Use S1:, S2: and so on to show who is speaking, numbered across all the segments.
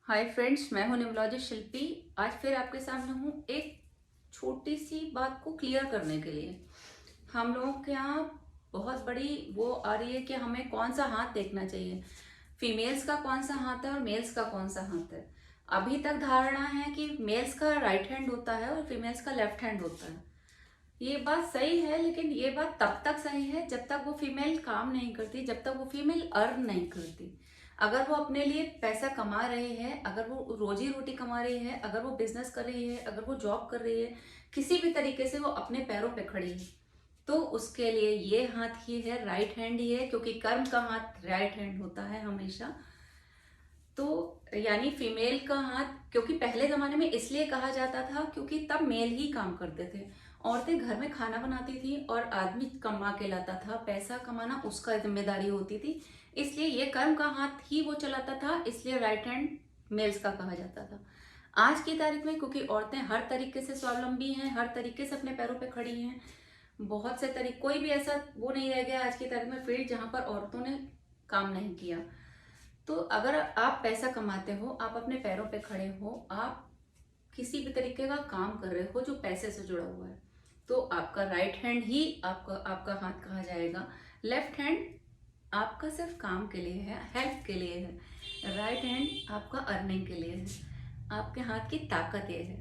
S1: Hi friends, मैं हूं numerologist शिल्पी। आज फिर आपके सामने हूं एक छोटी सी बात को क्लियर करने के लिए। हम लोगों के यहाँ बहुत बड़ी वो आ रही है कि हमें कौन सा हाथ देखना चाहिए, फीमेल्स का कौन सा हाथ है और मेल्स का कौन सा हाथ है। अभी तक धारणा है कि मेल्स का राइट हैंड होता है और फीमेल्स का लेफ्ट हैंड होता है। ये बात सही है, लेकिन ये बात तब तक सही है जब तक वो फीमेल काम नहीं करती, जब तक वो फीमेल अर्न नहीं करती। अगर वो अपने लिए पैसा कमा रही है, अगर वो रोजी रोटी कमा रही है, अगर वो बिजनेस कर रही है, अगर वो जॉब कर रही है, किसी भी तरीके से वो अपने पैरों पे खड़ी है, तो उसके लिए ये हाथ ही है, राइट हैंड ही है, क्योंकि कर्म का हाथ राइट हैंड होता है हमेशा। तो यानी फीमेल का हाथ, क्योंकि पहले जमाने में इसलिए कहा जाता था क्योंकि तब मेल ही काम करते थे। औरतें घर में खाना बनाती थी और आदमी कमा के लाता था, पैसा कमाना उसका जिम्मेदारी होती थी। इसलिए ये कर्म का हाथ ही वो चलाता था, इसलिए राइट हैंड मेल्स का कहा जाता था। आज की तारीख में क्योंकि औरतें हर तरीके से स्वावलंबी हैं, हर तरीके से अपने पैरों पे खड़ी हैं, बहुत से तरीके, कोई भी ऐसा वो नहीं रह गया आज की तारीख में फील्ड जहां पर औरतों ने काम नहीं किया। तो अगर आप पैसा कमाते हो, आप अपने पैरों पे खड़े हो, आप किसी भी तरीके का काम कर रहे हो जो पैसे से जुड़ा हुआ है, तो आपका राइट हैंड ही आपका आपका हाथ कहा जाएगा। लेफ्ट हैंड आपका सिर्फ काम के लिए है, हेल्प के लिए है। राइट हैंड आपका अर्निंग के लिए है। आपके हाथ की ताकत ये है।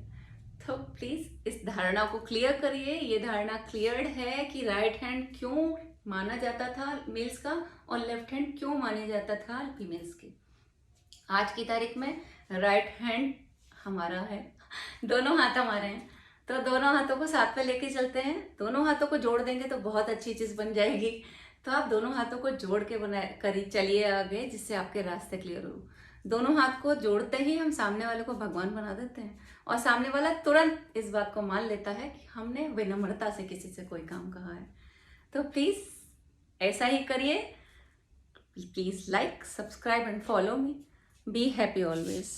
S1: तो प्लीज इस धारणा को क्लियर करिए। ये धारणा क्लियर्ड है कि राइट हैंड क्यों माना जाता था मेल्स का और लेफ्ट हैंड क्यों माना जाता था फीमेल्स की। आज की तारीख में राइट हैंड हमारा है, दोनों हाथ हमारे हैं, तो दोनों हाथों को साथ में लेके चलते हैं। दोनों हाथों को जोड़ देंगे तो बहुत अच्छी चीज बन जाएगी। तो आप दोनों हाथों को जोड़ के बनाए करी चलिए आगे, जिससे आपके रास्ते क्लियर हो। दोनों हाथ को जोड़ते ही हम सामने वाले को भगवान बना देते हैं, और सामने वाला तुरंत इस बात को मान लेता है कि हमने विनम्रता से किसी से कोई काम कहा है। तो प्लीज ऐसा ही करिए। Please like, subscribe and follow me. Be happy always.